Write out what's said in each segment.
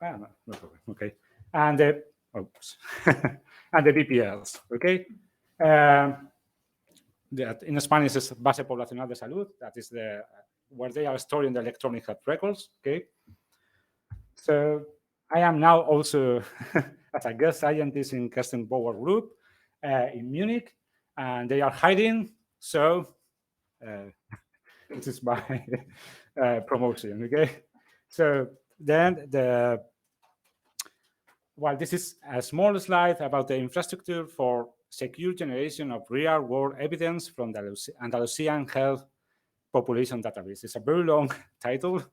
no problem. Okay, and the oops, and the BPLs. Okay, that in Spanish is Base Poblacional de Salud. That is the where they are storing the electronic health records. Okay, so I am now also as a guest scientist in Kerstin Bauer Group in Munich, and they are hiding. So this is my promotion. Okay, so then this is a small slide about the infrastructure for secure generation of real-world evidence from the Andalusian health population database. It's a very long title,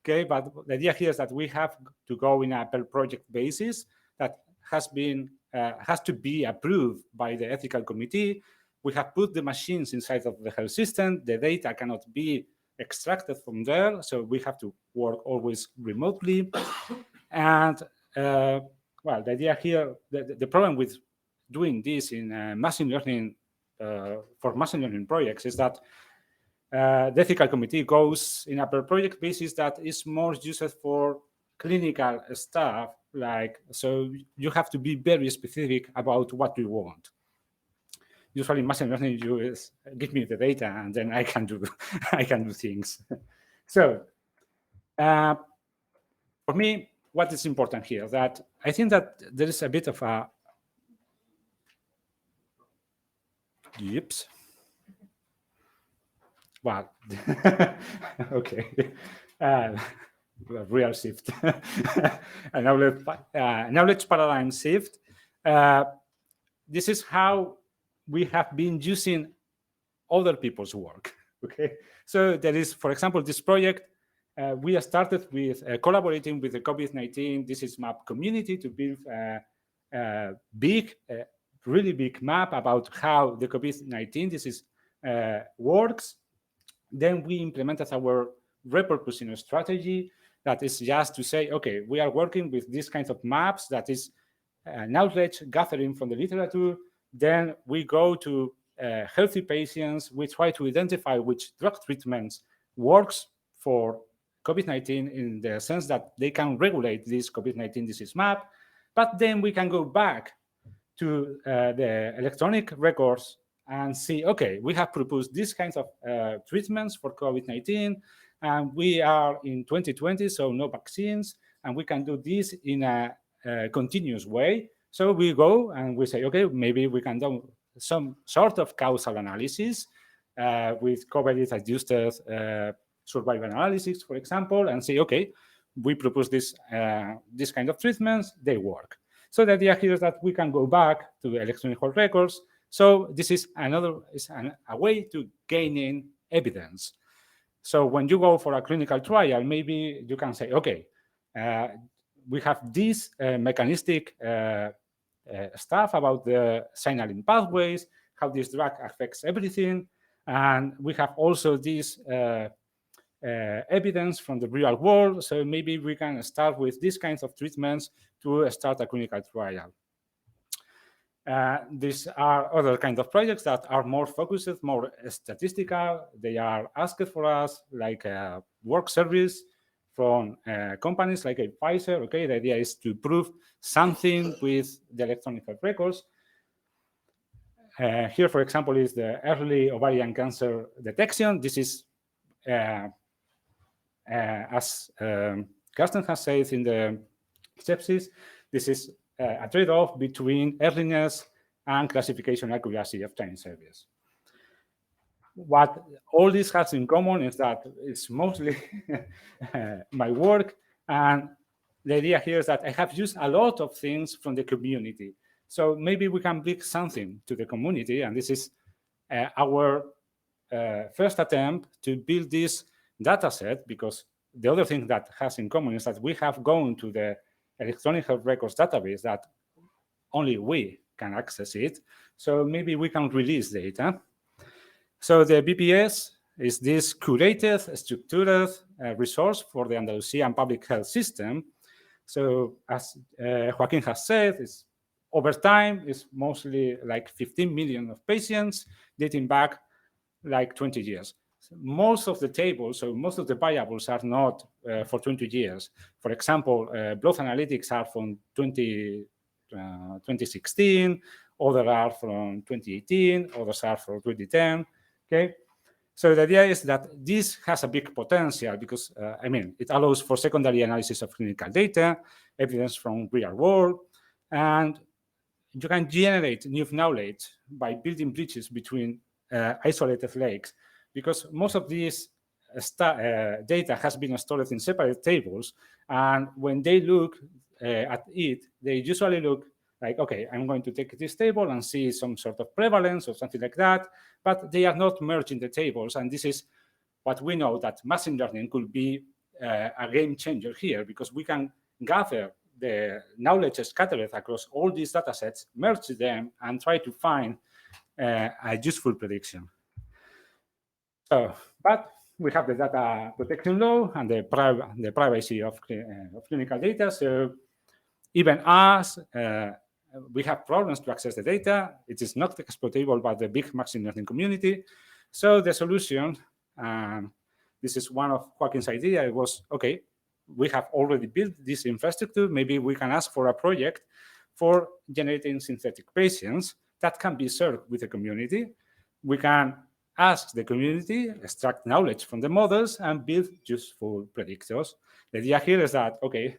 okay, but the idea here is that we have to go in a per project basis that has to be approved by the ethical committee. We have put the machines inside of the health system. The data cannot be extracted from there, so we have to work always remotely. And well, the idea here, the problem with doing this in machine learning for machine learning projects is that the ethical committee goes in a per project basis that is more used for clinical stuff. Like, so you have to be very specific about what you want. Usually, machine learning, you give me the data, and then I can do things. So, for me, what is important here? That I think that there is a bit of a yips. Well, okay, real shift, a knowledge paradigm shift. This is how we have been using other people's work. Okay, so there is, for example, this project. We started with collaborating with the COVID-19 disease map community to build a really big map about how the COVID-19 disease works. Then we implemented our repurposing strategy that is just to say, okay, we are working with these kinds of maps that is knowledge gathering from the literature. Then we go to healthy patients. We try to identify which drug treatments works for COVID-19 in the sense that they can regulate this COVID-19 disease map. But then we can go back to the electronic records and see, okay, we have proposed these kinds of treatments for COVID-19, and we are in 2020, so no vaccines, and we can do this in a continuous way. So we go and we say, okay, maybe we can do some sort of causal analysis with covariate-adjusted survival analysis, for example, and say, okay, we propose this kind of treatments, they work. So the idea here is that we can go back to the electronic health records. So this is a way to gaining evidence. So when you go for a clinical trial, maybe you can say, okay, we have this mechanistic stuff about the signaling pathways, how this drug affects everything. And we have also this evidence from the real world. So maybe we can start with these kinds of treatments to start a clinical trial. These are other kinds of projects that are more focused, more statistical. They are asked for us, like a work service from companies like a Pfizer. Okay, the idea is to prove something with the electronic health records. Here, for example, is the early ovarian cancer detection. This is, as Carsten has said in the sepsis, this is a trade-off between earliness and classification accuracy of time series. What all this has in common is that it's mostly my work, and the idea here is that I have used a lot of things from the community. So maybe we can bring something to the community, and this is our first attempt to build this data set, because the other thing that has in common is that we have gone to the electronic health records database that only we can access it. So maybe we can release data. So the BPS is this curated, structured resource for the Andalusian public health system. So as Joaquin has said, it's over time, it's mostly like 15 million of patients dating back like 20 years. most of the tables, so most of the variables are not for 20 years. For example, growth analytics are from 2016, others are from 2018, others are from 2010, okay? So the idea is that this has a big potential because, I mean, it allows for secondary analysis of clinical data, evidence from real world, and you can generate new knowledge by building bridges between isolated lakes, because most of these data has been stored in separate tables, and when they look at it, they usually look like, okay, I'm going to take this table and see some sort of prevalence or something like that, but they are not merging the tables, and this is what we know, that machine learning could be a game changer here, because we can gather the knowledge scattered across all these data sets, merge them, and try to find a useful prediction. So, but we have the data protection law and the privacy of clinical data. So even us, we have problems to access the data. It is not exploitable by the big machine learning community. So the solution, this is one of Joaquin's idea, it was, okay, we have already built this infrastructure. Maybe we can ask for a project for generating synthetic Bayesians that can be shared with the community. We can ask the community, extract knowledge from the models, and build useful predictors. The idea here is that, okay,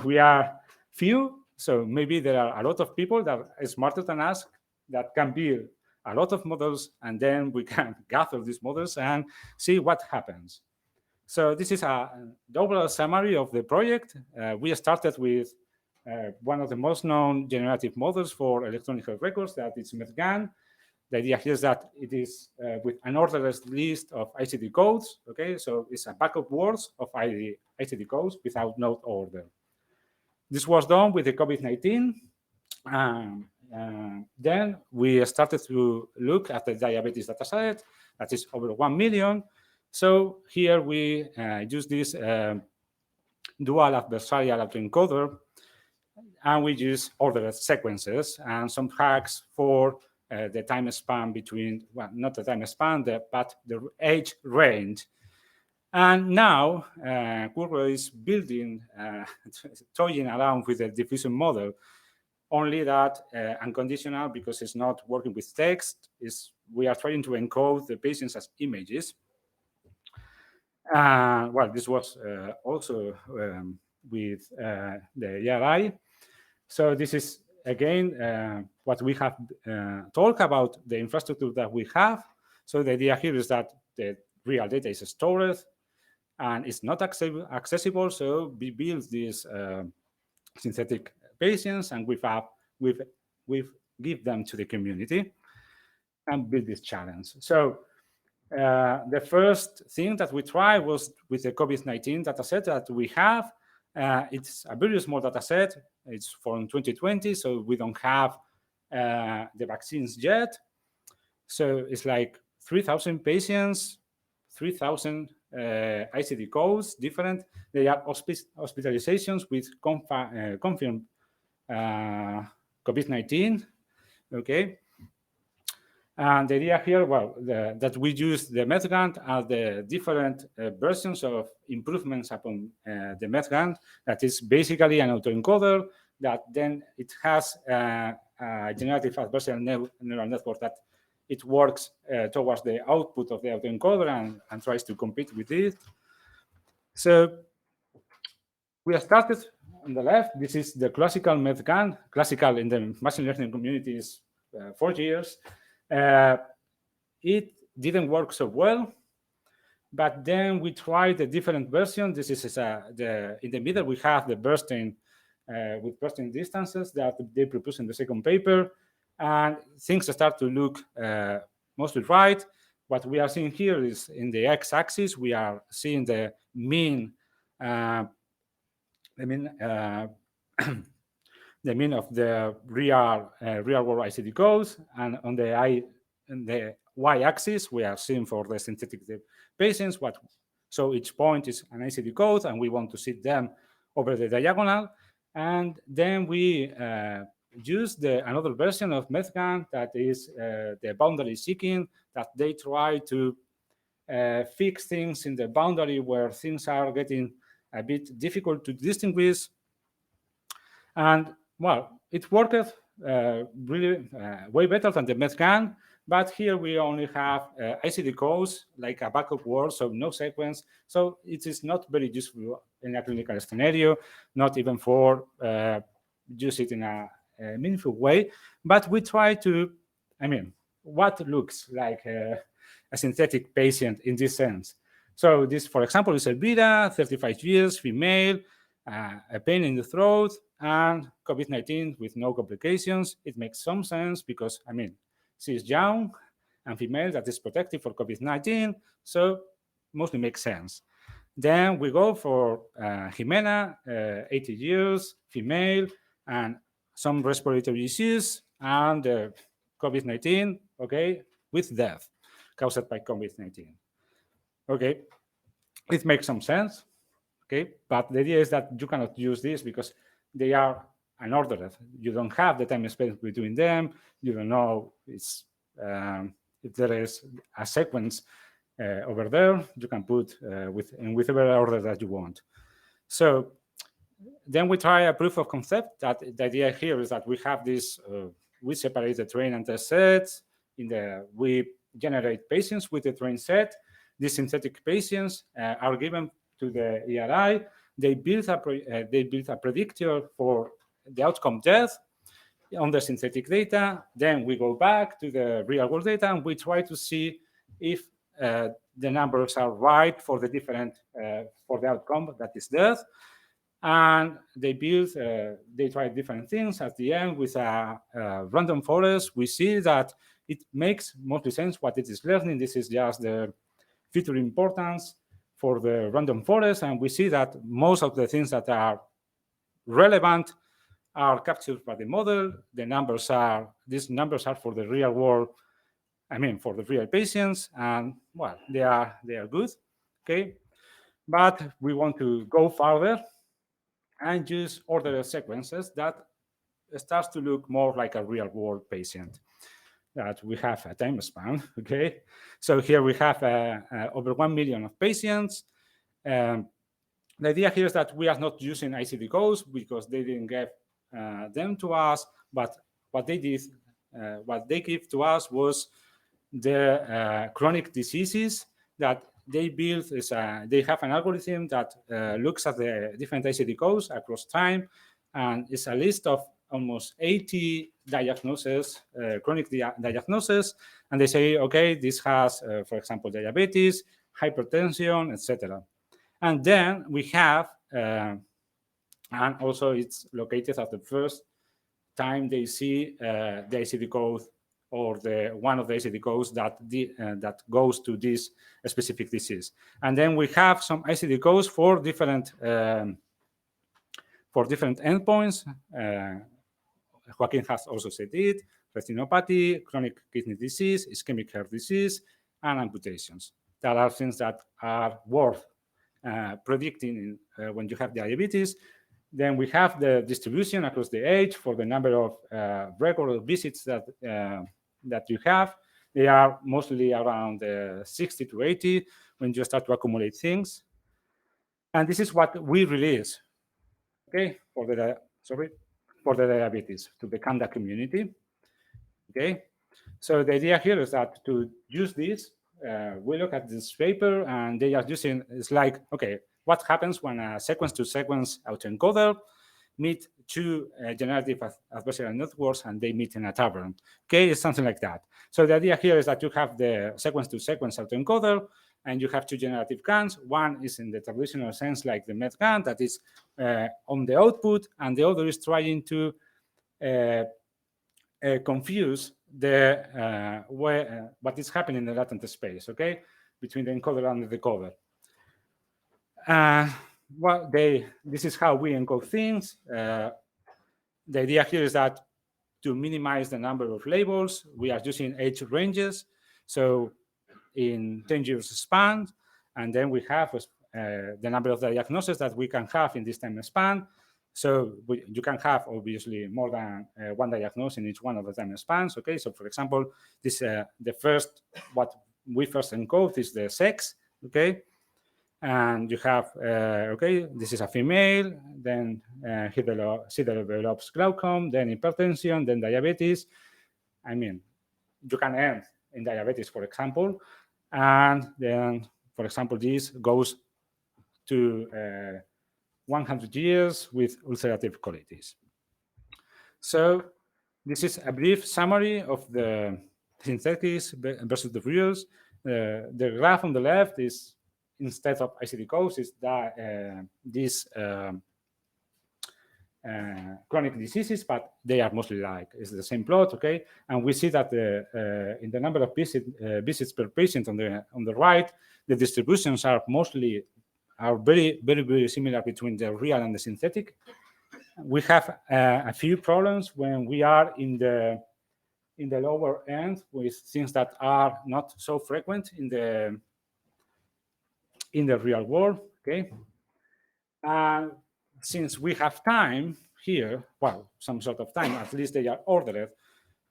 we are few, so maybe there are a lot of people that are smarter than us that can build a lot of models, and then we can gather these models and see what happens. So this is a overall summary of the project. We started with one of the most known generative models for electronic health records, that is MEDGAN. The idea here is that it is with an orderless list of ICD codes, okay? So it's a backup words of ICD codes without node order. This was done with the COVID-19. Then we started to look at the diabetes dataset, that is over 1 million. So here we use this dual adversarial autoencoder, and we use ordered sequences and some hacks for the time span between, well, not the time span, but the age range. And now Curro is building, toying around with the diffusion model, only that unconditional, because it's not working with text. We are trying to encode the patients as images. Well, this was also with the ERI. So this is, again, what we have talked about, the infrastructure that we have. So the idea here is that the real data is stored and it's not accessible. So we build these synthetic Bayesians, and we've give them to the community and build this challenge. So the first thing that we tried was with the COVID-19 dataset that we have. It's a very small dataset. It's from 2020, so we don't have the vaccines yet. So it's like 3,000 patients, 3,000 ICD codes, different. They are hospitalizations with confirmed COVID-19, okay? And the idea here, well, that we use the MEDGAN as the different versions of improvements upon the MEDGAN. That is basically an autoencoder that then it has a generative adversarial neural network that it works towards the output of the autoencoder and tries to compete with it. So we have started on the left. This is the classical MEDGAN. Classical in the machine learning community is 4 years. It didn't work so well, but then we tried a different version. This is in the middle we have the bursting with bursting distances that they propose in the second paper, and things start to look mostly right. What we are seeing here is in the x-axis we are seeing the mean, the mean of the real world ICD codes, and on the y-axis we are seeing for the synthetic patients so each point is an ICD code, and we want to sit them over the diagonal. And then we use another version of MEDGAN that is the boundary seeking, that they try to fix things in the boundary where things are getting a bit difficult to distinguish. And well, it worked really way better than the METGAN, but here we only have ICD codes, like a backup word, so no sequence. So it is not very useful in a clinical scenario, not even for use it in a meaningful way. But we try to, I mean, what looks like a synthetic patient in this sense. So this, for example, is Elvira, 35 years, female, a pain in the throat, and COVID-19 with no complications. It makes some sense because, I mean, she's young and female, that is protective for COVID-19, so mostly makes sense. Then we go for Jimena, 80 years, female, and some respiratory issues, and COVID-19, okay, with death caused by COVID-19. Okay, it makes some sense, okay, but the idea is that you cannot use this because they are unordered. You don't have the time spent between them. You don't know if there is a sequence over there. You can put in whichever order that you want. So then we try a proof of concept. That the idea here is that we have this, we separate the train and test sets. We generate patients with the train set. These synthetic patients are given to the ERI. They build a predictor for the outcome death on the synthetic data. Then we go back to the real world data and we try to see if the numbers are right for the different for the outcome that is death. And they try different things. At the end, with a random forest, we see that it makes mostly sense what it is learning. This is just the feature importance for the random forest, and we see that most of the things that are relevant are captured by the model. These numbers are for the real world, I mean, for the real patients, and well, they are good, okay? But we want to go further and use ordered sequences that starts to look more like a real world patient. That we have a time span, okay? So here we have over 1 million of patients. The idea here is that we are not using ICD codes because they didn't give them to us, but what they did, what they give to us was the chronic diseases that they built. They have an algorithm that looks at the different ICD codes across time, and it's a list of almost 80 diagnoses, chronic diagnoses, and they say, okay, this has, for example, diabetes, hypertension, etc. And then we have, and also it's located at the first time they see the ICD code or one of the ICD codes that goes to this specific disease. And then we have some ICD codes for different endpoints. Joaquin has also said it: retinopathy, chronic kidney disease, ischemic heart disease, and amputations. That are things that are worth predicting when you have diabetes. Then we have the distribution across the age for the number of regular visits that you have. They are mostly around 60 to 80 when you start to accumulate things. And this is what we release, okay, for the diabetes to the CAMDA community, okay? So the idea here is that to use this, we look at this paper and they are using, it's like, okay, what happens when a sequence-to-sequence autoencoder meet two generative adversarial networks and they meet in a tavern, okay? It's something like that. So the idea here is that you have the sequence-to-sequence autoencoder and you have two generative GANs. One is in the traditional sense like the MET-GAN that is on the output, and the other is trying to confuse what is happening in the latent space, okay, between the encoder and the decoder. Well, this is how we encode things. The idea here is that to minimize the number of labels, we are using age ranges. So in 10 years span, and then we have the number of diagnoses that we can have in this time span. So you can have obviously more than one diagnosis in each one of the time spans. Okay, so for example, this the first what we first encode is the sex, okay? And you have, okay, this is a female, then she develops glaucoma, then hypertension, then diabetes. I mean, you can end in diabetes, for example, and then, for example, this goes to 100 years with ulcerative colitis. So this is a brief summary of the synthetics versus the reals. The graph on the left is, instead of ICD-codes, is that these chronic diseases, but they are mostly like, it's the same plot, okay? And we see that in the number of visits per patient on the right, the distributions are very, very, very similar between the real and the synthetic. We have a few problems when we are in the lower end with things that are not so frequent in the real world, okay? Since we have time here, well, some sort of time, at least they are ordered.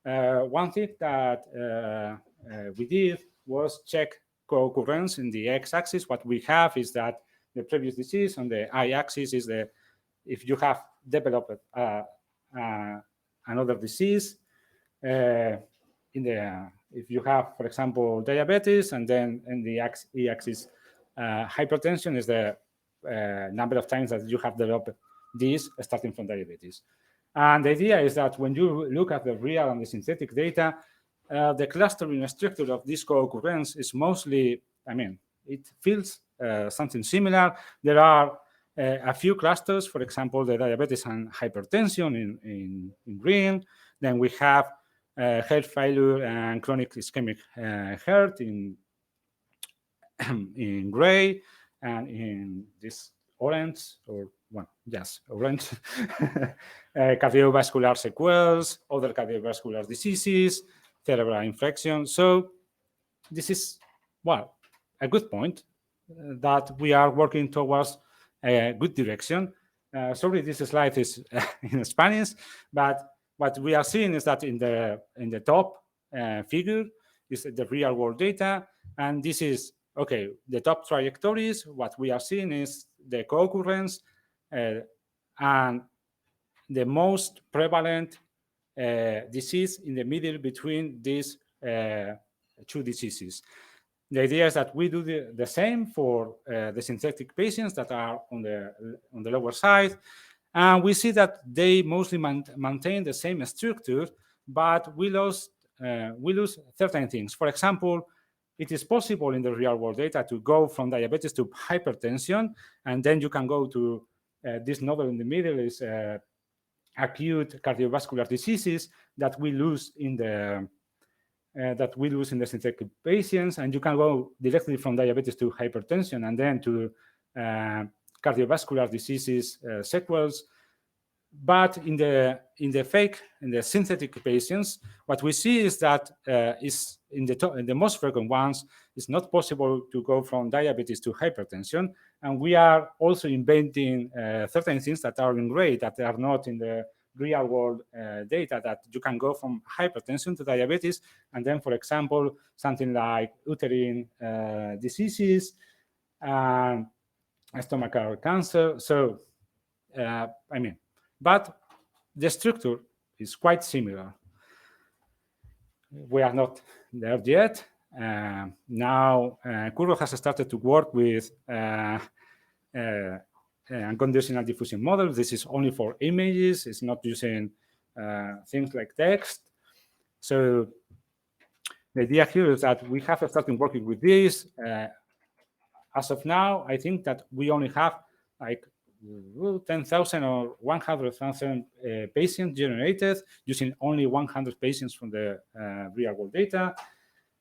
One thing that we did was check co-occurrence in the x-axis. What we have is that the previous disease, on the y-axis is if you have developed another disease, if you have, for example, diabetes, and then in the y-axis hypertension is the number of times that you have developed this starting from diabetes. And the idea is that when you look at the real and the synthetic data, the clustering structure of this co-occurrence is mostly, I mean, it feels something similar. There are a few clusters, for example, the diabetes and hypertension in green. Then we have heart failure and chronic ischemic heart in gray, and in this orange, or well, yes, orange, cardiovascular sequels, other cardiovascular diseases, cerebral infection. So this is, well, a good point that we are working towards a good direction. Sorry, this slide is in Spanish, but what we are seeing is that in the top figure is the real world data, and this is, okay, the top trajectories. What we are seeing is the co-occurrence and the most prevalent disease in the middle between these two diseases. The idea is that we do the same for the synthetic patients that are on the lower side, and we see that they mostly maintain the same structure, but we lose certain things. For example, it is possible in the real world data to go from diabetes to hypertension, and then you can go to this nodal in the middle is acute cardiovascular diseases that we lose in the synthetic patients, and you can go directly from diabetes to hypertension and then to cardiovascular diseases sequels. But in the synthetic patients, what we see is that in the most frequent ones, it's not possible to go from diabetes to hypertension. And we are also inventing certain things that are in gray that are not in the real world data, that you can go from hypertension to diabetes, and then, for example, something like uterine diseases, stomachal cancer. So, I mean, but the structure is quite similar. We are not there yet. Now, Curro has started to work with unconditional diffusion models. This is only for images. It's not using things like text. So the idea here is that we have started working with this. As of now, I think that we only have like 10,000 or 100,000 patients generated using only 100 patients from the real world data.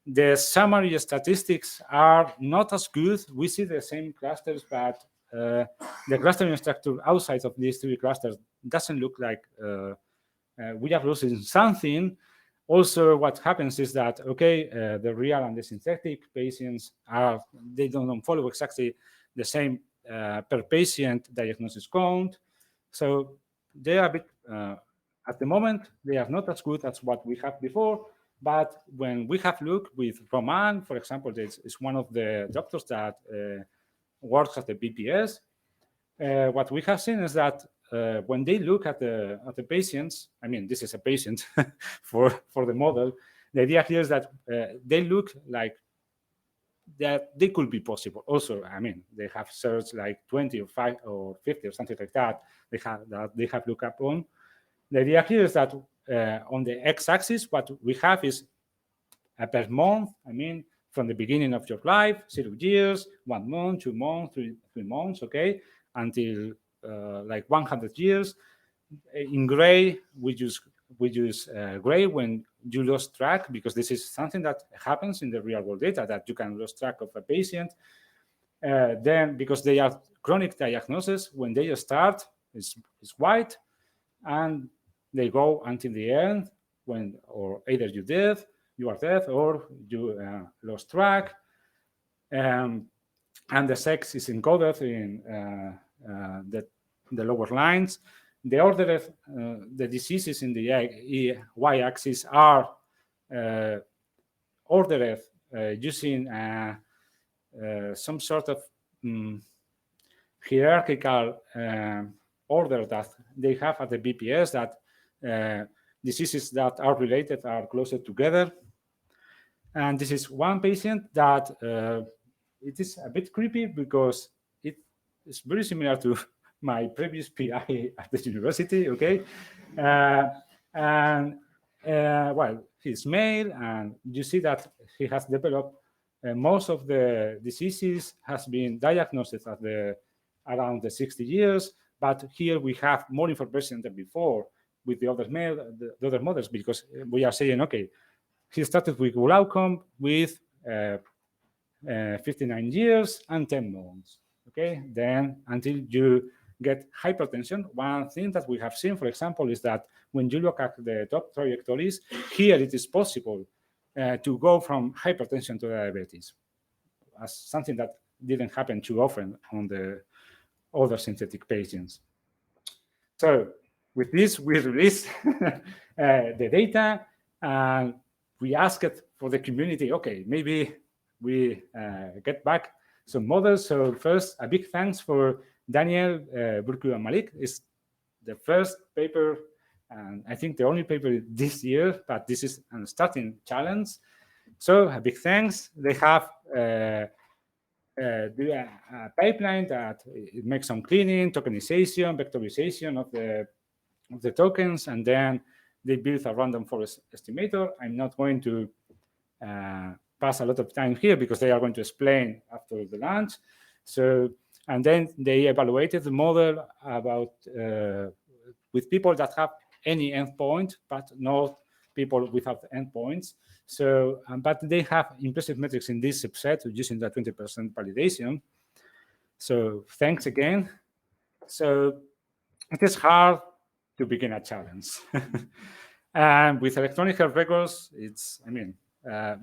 The summary statistics are not as good. We see the same clusters, but the clustering structure outside of these three clusters doesn't look like we are losing something. Also, what happens is that, okay, the real and the synthetic patients they don't follow exactly the same per patient diagnosis count. So they are a bit, at the moment, they are not as good as what we had before, But when we have looked with Roman, for example, this is one of the doctors that works at the BPS, what we have seen is that when they look at the patients, I mean, this is a patient for the model, the idea here is that they look like that they could be possible. Also, I mean, they have searched like 20 or 5 or 50 or something like that. They have looked up on. The idea here is that on the x-axis, what we have is per month. I mean, from the beginning of your life, 0 years, 1 month, 2 months, 3 months, okay, until like 100 years. In gray, we use gray when you lost track, because this is something that happens in the real world data, that you can lose track of a patient. Then, because they are chronic diagnosis, when they start, it's white, and they go until the end, when or either you are dead, or you lost track. And the sex is encoded in the lower lines. The order of the diseases in the y-axis are ordered using some sort of hierarchical order that they have at the BPS, that diseases that are related are closer together. And this is one patient that it is a bit creepy, because it is very similar to my previous PI at the university, okay? Well, he's male, and you see that he has developed most of the diseases has been diagnosed at around the 60 years, but here we have more information than before with the other models, because we are saying, okay, he started with glaucoma with 59 years and 10 months, okay? Then until you get hypertension, one thing that we have seen, for example, is that when you look at the top trajectories, here it is possible to go from hypertension to diabetes, as something that didn't happen too often on the other synthetic patients. So with this, we released the data, and we asked for the community, okay, maybe we get back some models. So first, a big thanks for Daniel, Burku, and Malik. It's the first paper, and I think the only paper this year, but this is a starting challenge. So a big thanks. They have do a pipeline that it makes some cleaning, tokenization, vectorization of the tokens, and then they build a random forest estimator. I'm not going to pass a lot of time here, because they are going to explain after the lunch. So, and then they evaluated the model about with people that have any endpoint, but not people without endpoints. So, but they have impressive metrics in this subset using the 20% validation. So thanks again. So it is hard to begin a challenge. And with electronic health records, it's, I mean,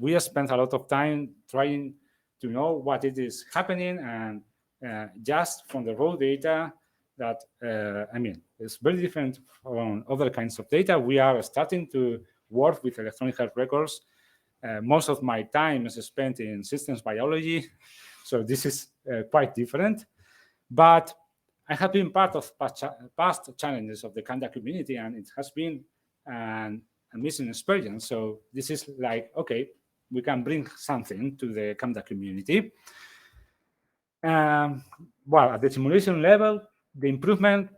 we have spent a lot of time trying to know what it is happening, and just from the raw data that, I mean, it's very different from other kinds of data. We are starting to work with electronic health records. Most of my time is spent in systems biology, so this is quite different. But I have been part of past challenges of the CAMDA community, and it has been an amazing experience. So this is like, okay, we can bring something to the CAMDA community. Well, at the simulation level, the improvement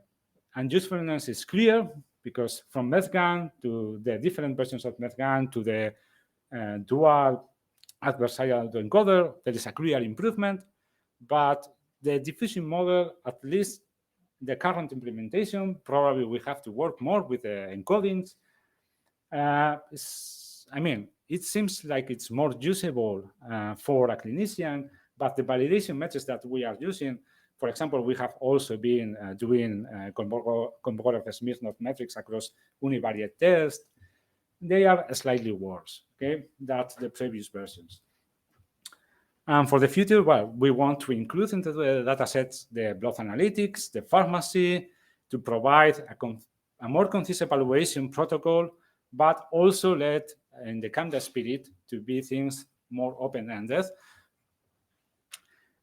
and usefulness is clear, because from MethGAN to the different versions of MethGAN to the dual adversarial encoder, there is a clear improvement. But the diffusion model, at least the current implementation, probably we have to work more with the encodings. I mean, it seems like it's more usable for a clinician, but the validation methods that we are using, for example, we have also been doing Kolmogorov-Smirnov metrics across univariate tests. They are slightly worse, okay, than the previous versions. And for the future, well, we want to include into the datasets the blood analytics, the pharmacy, to provide a more concise evaluation protocol, but also let in the CAMDA spirit to be things more open-ended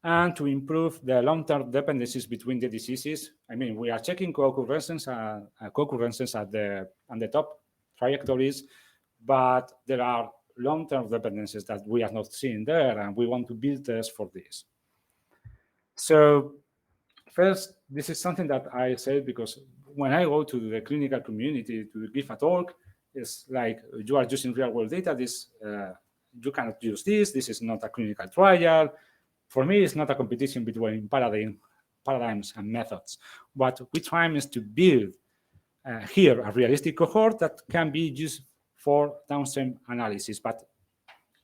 and to improve the long-term dependencies between the diseases. I mean, we are checking co-occurrences at the top trajectories, but there are long-term dependencies that we are not seeing there, and we want to build tests for this. So first, this is something that I say because when I go to the clinical community to give a talk, it's like you are using real-world data. You cannot use this. This is not a clinical trial. For me, it's not a competition between paradigms and methods. What we try is to build here a realistic cohort that can be used for downstream analysis. But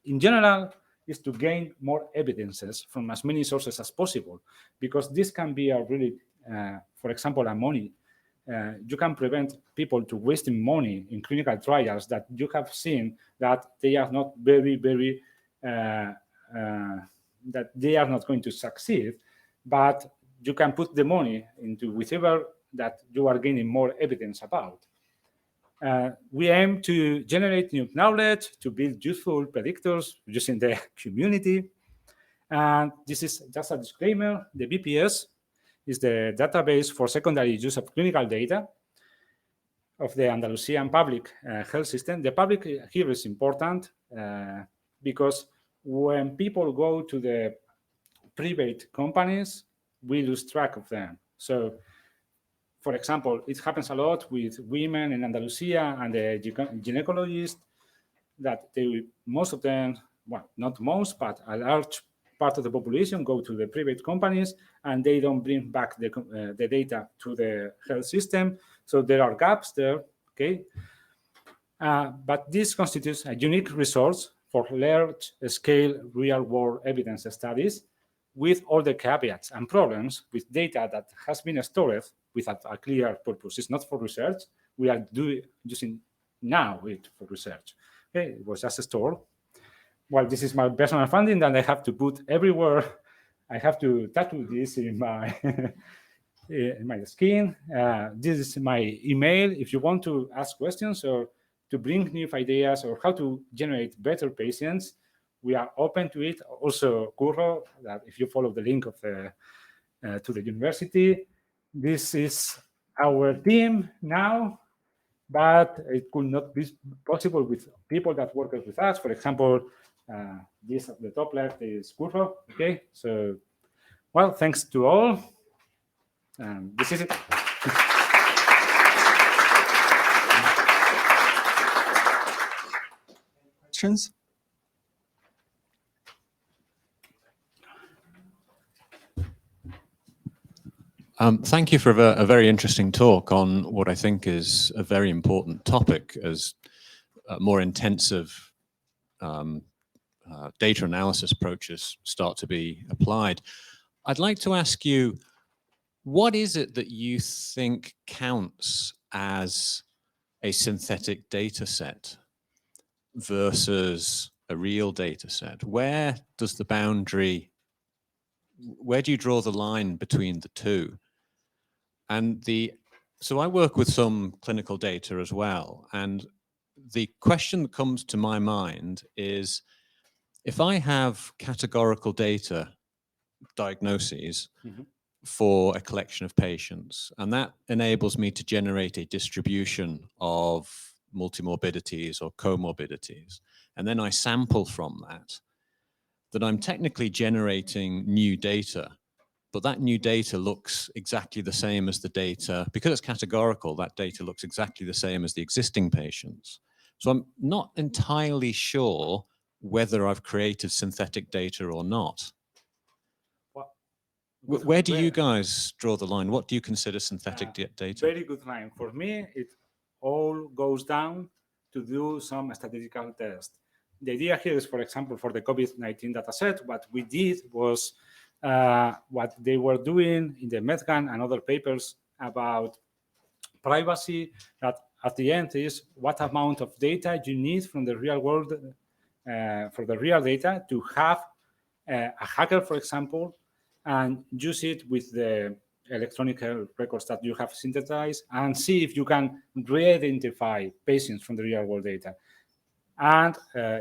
in general, is to gain more evidences from as many sources as possible, because this can be a really, for example, a money. You can prevent people to wasting money in clinical trials that you have seen that they are not very that they are not going to succeed, but you can put the money into whichever that you are gaining more evidence about. We aim to generate new knowledge, to build useful predictors using the community. And this is just a disclaimer. The BPS is the database for secondary use of clinical data of the Andalusian public health system. The public here is important because when people go to the private companies, we lose track of them. So, for example, it happens a lot with women in Andalusia and the gynecologists that most of them, well, not most, but a large part of the population go to the private companies and they don't bring back the data to the health system. So there are gaps there, okay? But this constitutes a unique resource for large-scale real-world evidence studies with all the caveats and problems with data that has been stored without a clear purpose. It's not for research. We are using now it for research. Okay, it was just stored. Well, this is my personal funding that I have to put everywhere. I have to tattoo this in my in my skin. This is my email. If you want to ask questions or to bring new ideas or how to generate better patients, we are open to it. Also, Curro, that if you follow the link of the to the university, this is our team now, but it could not be possible with people that work with us. For example, this at the top left is Curro. Okay, so well, thanks to all. This is it. Questions? Thank you for a very interesting talk on what I think is a very important topic as more intensive data analysis approaches start to be applied. I'd like to ask you, what is it that you think counts as a synthetic data set versus a real data set? Where does the boundary, where do you draw the line between the two? And so I work with some clinical data as well. And the question that comes to my mind is, if I have categorical data diagnoses for a collection of patients, and that enables me to generate a distribution of multimorbidities or comorbidities, and then I sample from that, that I'm technically generating new data, but that new data looks exactly the same as the data. Because it's categorical, that data looks exactly the same as the existing patients. So I'm not entirely sure whether I've created synthetic data or not. Where do you guys draw the line? What do you consider synthetic data? Very good line. For me, it all goes down to do some statistical test. The idea here is, for example, for the COVID-19 dataset, what we did was what they were doing in the Medgan and other papers about privacy, that at the end is what amount of data you need from the real world, for the real data to have a hacker, for example, and use it with the electronic health records that you have synthesized and see if you can re-identify patients from the real world data. And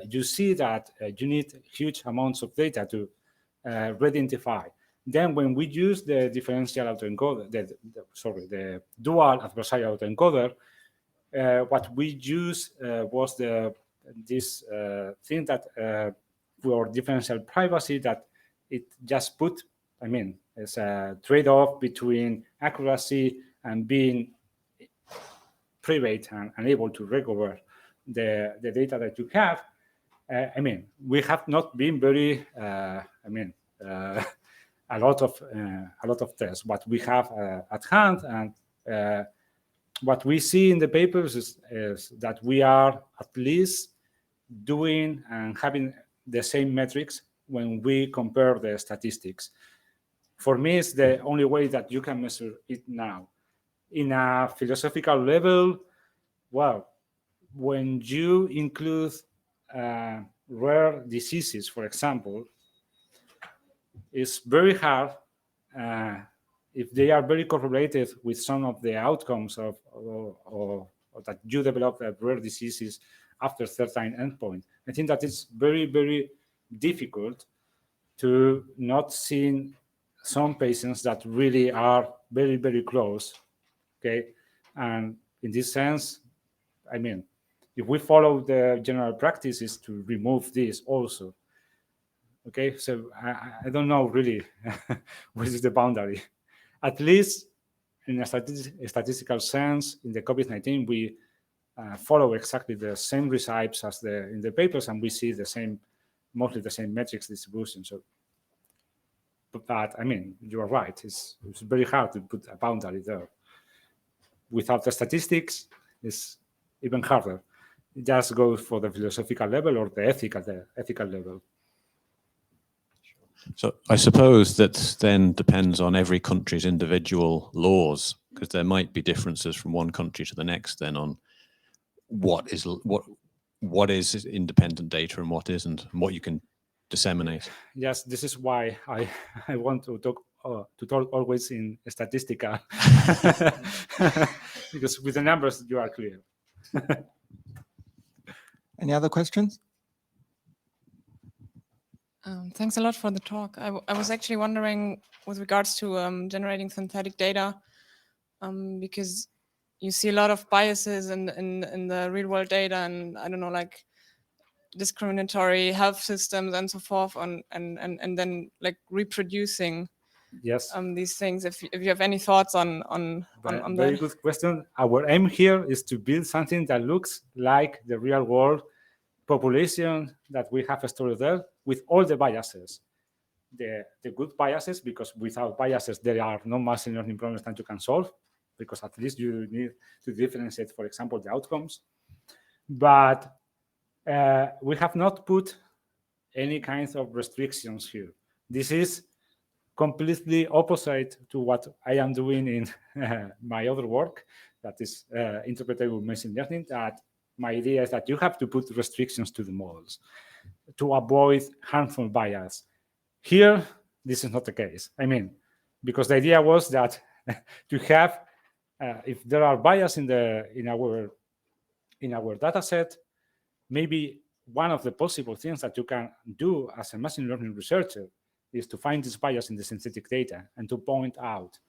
you see that you need huge amounts of data to re-identify. Then when we use the differential autoencoder, the dual adversarial autoencoder, what we use was this thing that for differential privacy, that it just put, I mean, it's a trade-off between accuracy and being private and able to recover the data that you have. I mean, we have not been very, a lot of tests. What we have at hand, and what we see in the papers is that we are at least doing and having the same metrics when we compare the statistics. For me, it's the only way that you can measure it now. In a philosophical level, well, when you include rare diseases, for example, it's very hard if they are very correlated with some of the outcomes of or that you develop rare diseases after certain endpoint. I think that it's very, very difficult to not see some patients that really are very, very close. Okay, and in this sense, I mean, if we follow the general practice is to remove this also. Okay, so I don't know really what is the boundary. At least in a statistical sense, in the COVID-19, we follow exactly the same recipes as in the papers, and we see the same, mostly the same metrics distribution. So, but I mean, you are right. It's very hard to put a boundary there. Without the statistics, it's even harder. It just goes for the philosophical level or the ethical level. So I suppose that then depends on every country's individual laws, because there might be differences from one country to the next then on what is independent data and what isn't, and what you can disseminate. Yes, this is why I want to talk always in statistical, because with the numbers you are clear. Any other questions? Thanks a lot for the talk. I was actually wondering with regards to generating synthetic data, because you see a lot of biases in the real world data, and I don't know, like discriminatory health systems and so forth, and then like reproducing yes these things. If you have any thoughts on very that. good question. Our aim here is to build something that looks like the real world population that we have stored there, with all the biases, the good biases, because without biases there are no machine learning problems that you can solve, because at least you need to differentiate, for example, the outcomes. But we have not put any kinds of restrictions here. This is completely opposite to what I am doing in my other work, that is interpretable machine learning. That my idea is that you have to put restrictions to the models to avoid harmful bias. Here, this is not the case. I mean, because the idea was that to have, if there are bias in our data set, maybe one of the possible things that you can do as a machine learning researcher is to find this bias in the synthetic data and to point out,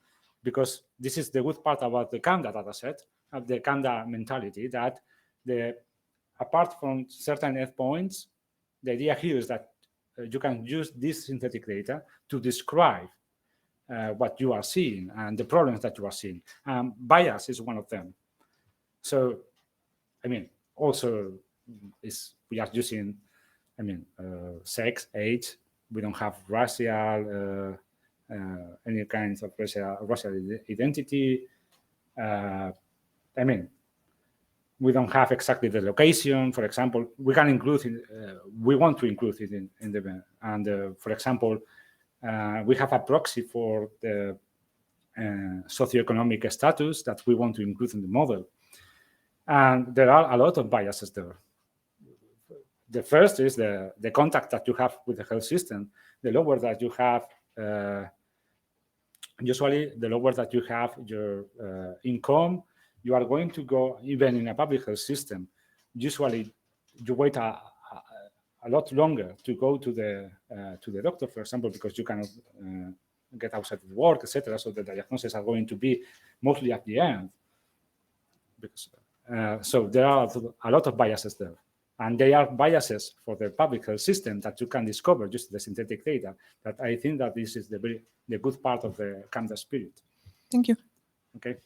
because this is the good part about the CAMDA dataset, of the CAMDA mentality, that apart from certain endpoints, the idea here is that you can use this synthetic data to describe what you are seeing and the problems that you are seeing. Bias is one of them. So, I mean, also we are using, I mean, sex, age. We don't have racial, any kinds of racial identity. I mean, we don't have exactly the location. For example, we can include it, we want to include it in the event. And for example, we have a proxy for the socioeconomic status that we want to include in the model. And there are a lot of biases there. The first is the contact that you have with the health system. The lower that you have, usually the lower that you have your income, you are going to go, even in a public health system, usually you wait a lot longer to go to the doctor, for example, because you cannot get outside of work, etc. So the diagnoses are going to be mostly at the end. Because, so there are a lot of biases there. And they are biases for the public health system that you can discover just the synthetic data. That I think that this is the good part of the CAMDA spirit. Thank you. Okay.